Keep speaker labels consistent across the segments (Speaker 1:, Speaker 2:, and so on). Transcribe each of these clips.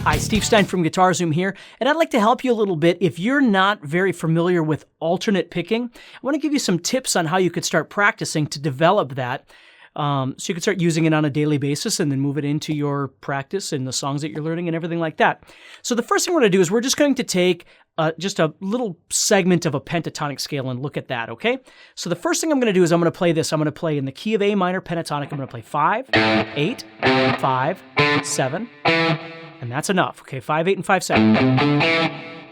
Speaker 1: Hi, Steve Stine from GuitarZoom here, and I'd like to help you a little bit. If you're not very familiar with alternate picking, I want to give you some tips on how you could start practicing to develop that. So you can start using it on a daily basis and then move it into your practice and the songs that you're learning and everything like that. So the first thing we're going to do is we're just going to take just a little segment of a pentatonic scale and look at that, okay? So the first thing I'm going to do is I'm going to play this. I'm going to play in the key of A minor pentatonic. I'm going to play 5, 8, 5, 7, and that's enough, okay? 5, 8, and 5, 7.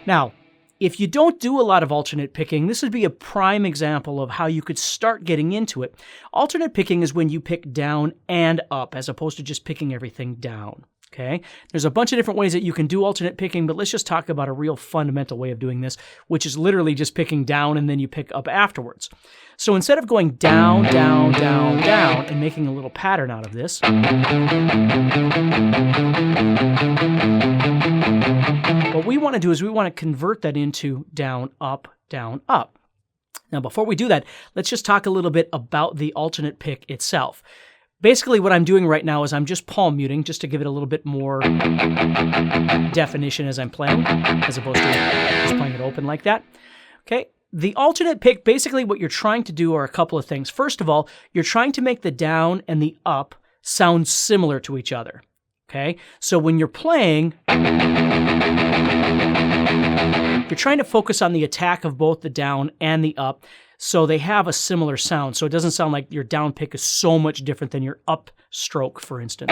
Speaker 1: Now, if you don't do a lot of alternate picking, this would be a prime example of how you could start getting into it. Alternate picking is when you pick down and up as opposed to just picking everything down, okay? There's a bunch of different ways that you can do alternate picking, but let's just talk about a real fundamental way of doing this, which is literally just picking down and then you pick up afterwards. So instead of going down, down, down, down, and making a little pattern out of this, what we want to do is we want to convert that into down, up, down, up. Now, before we do that, let's just talk a little bit about the alternate pick itself. Basically, what I'm doing right now is I'm just palm muting just to give it a little bit more definition as I'm playing, as opposed to just playing it open like that. Okay. The alternate pick, basically what you're trying to do are a couple of things. First of all, you're trying to make the down and the up sound similar to each other. Okay? So when you're playing, you're trying to focus on the attack of both the down and the up so they have a similar sound. So it doesn't sound like your down pick is so much different than your up stroke, for instance.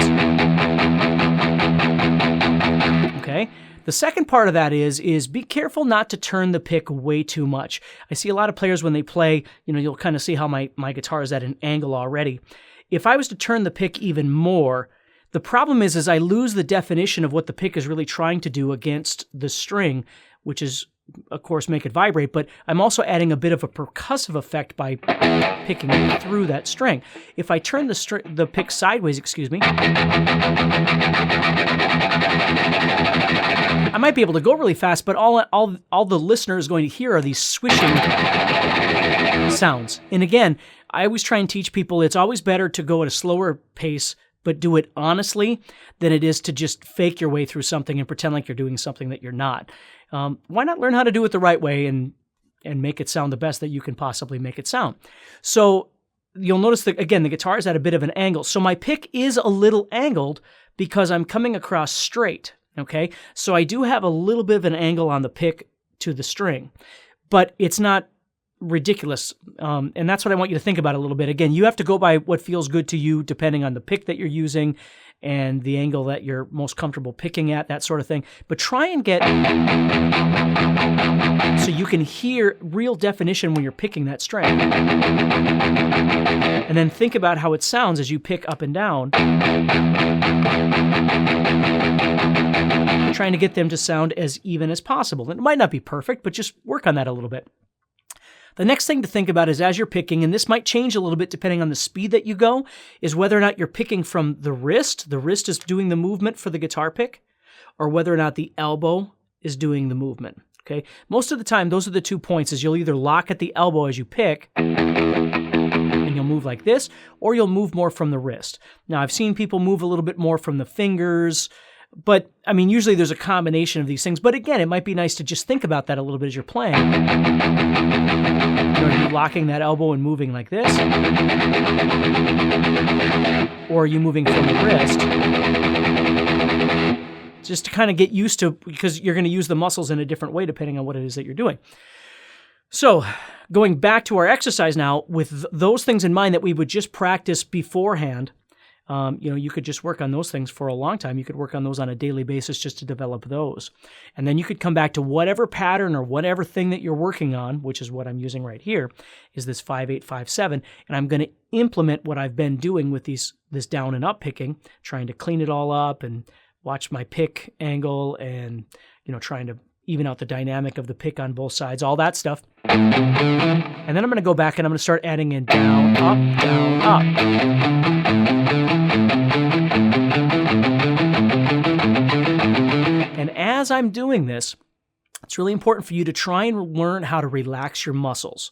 Speaker 1: Okay? The second part of that is be careful not to turn the pick way too much. I see a lot of players when they play, you'll kind of see how my guitar is at an angle already. If I was to turn the pick even more, the problem is I lose the definition of what the pick is really trying to do against the string, which is, of course, make it vibrate, but I'm also adding a bit of a percussive effect by picking through that string. If I turn the pick sideways, I might be able to go really fast, but all the listener is going to hear are these swishing sounds. And again, I always try and teach people it's always better to go at a slower pace, but do it honestly, than it is to just fake your way through something and pretend like you're doing something that you're not. Why not learn how to do it the right way and make it sound the best that you can possibly make it sound? So you'll notice that, again, the guitar is at a bit of an angle. So my pick is a little angled because I'm coming across straight, okay? So I do have a little bit of an angle on the pick to the string, but it's not ridiculous. And that's what I want you to think about a little bit. Again, you have to go by what feels good to you depending on the pick that you're using and the angle that you're most comfortable picking at, that sort of thing. But try and get so you can hear real definition when you're picking that string. And then think about how it sounds as you pick up and down, trying to get them to sound as even as possible. It might not be perfect, but just work on that a little bit. The next thing to think about is as you're picking, and this might change a little bit depending on the speed that you go, is whether or not you're picking from the wrist is doing the movement for the guitar pick, or whether or not the elbow is doing the movement, okay? Most of the time, those are the 2 points, is you'll either lock at the elbow as you pick, and you'll move like this, or you'll move more from the wrist. Now, I've seen people move a little bit more from the fingers, but, I mean, usually there's a combination of these things. But again, it might be nice to just think about that a little bit as you're playing. Are you locking that elbow and moving like this? Or are you moving from the wrist? Just to kind of get used to, because you're going to use the muscles in a different way depending on what it is that you're doing. So, going back to our exercise now, with those things in mind that we would just practice beforehand, you could just work on those things for a long time. You could work on those on a daily basis just to develop those. And then you could come back to whatever pattern or whatever thing that you're working on, which is what I'm using right here, is this 5, 8, 5, 7. And I'm going to implement what I've been doing with this down and up picking, trying to clean it all up and watch my pick angle and, trying to even out the dynamic of the pick on both sides, all that stuff. And then I'm going to go back and I'm going to start adding in down, up, down, up. And as I'm doing this, it's really important for you to try and learn how to relax your muscles.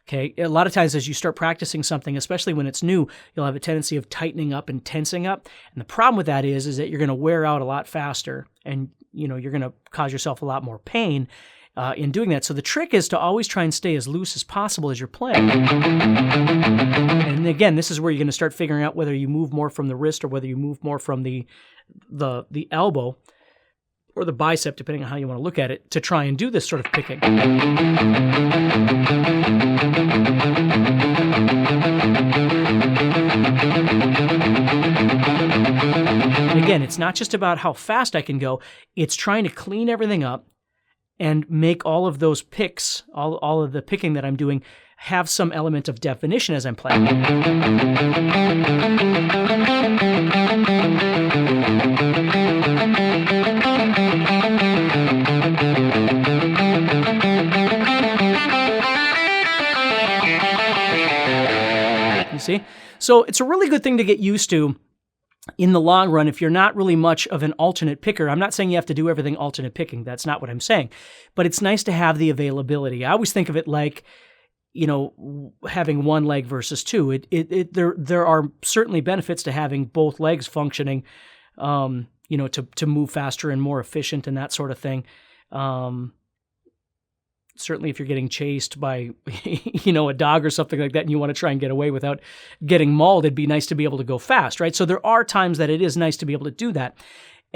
Speaker 1: Okay, a lot of times as you start practicing something, especially when it's new, you'll have a tendency of tightening up and tensing up. And the problem with that is that you're going to wear out a lot faster, and you're going to cause yourself a lot more pain in doing that. So the trick is to always try and stay as loose as possible as you're playing. And again, this is where you're going to start figuring out whether you move more from the wrist or whether you move more from the elbow or the bicep, depending on how you want to look at it, to try and do this sort of picking. And again, it's not just about how fast I can go, it's trying to clean everything up and make all of those picks, all of the picking that I'm doing, have some element of definition as I'm playing. You see? So it's a really good thing to get used to in the long run if you're not really much of an alternate picker. I'm not saying you have to do everything alternate picking. That's not what I'm saying. But it's nice to have the availability. I always think of it like, having one leg versus two. There are certainly benefits to having both legs functioning, to move faster and more efficient and that sort of thing. Certainly if you're getting chased by, a dog or something like that and you want to try and get away without getting mauled, it'd be nice to be able to go fast, right? So there are times that it is nice to be able to do that.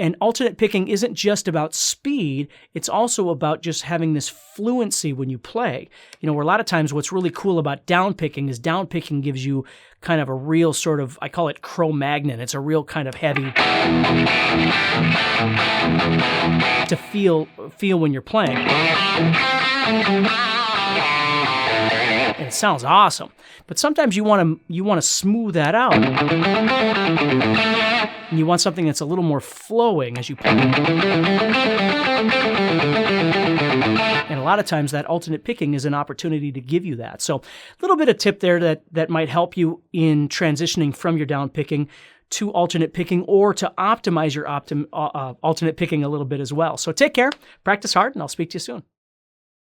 Speaker 1: And alternate picking isn't just about speed, it's also about just having this fluency when you play. Where a lot of times what's really cool about down picking is down picking gives you kind of a real sort of, I call it Cro-Magnon. It's a real kind of heavy to feel when you're playing. And it sounds awesome. But sometimes you want to smooth that out. And you want something that's a little more flowing as you play. And a lot of times that alternate picking is an opportunity to give you that. So a little bit of tip there that might help you in transitioning from your down picking to alternate picking, or to optimize your alternate picking a little bit as well. So take care, practice hard, and I'll speak to you soon.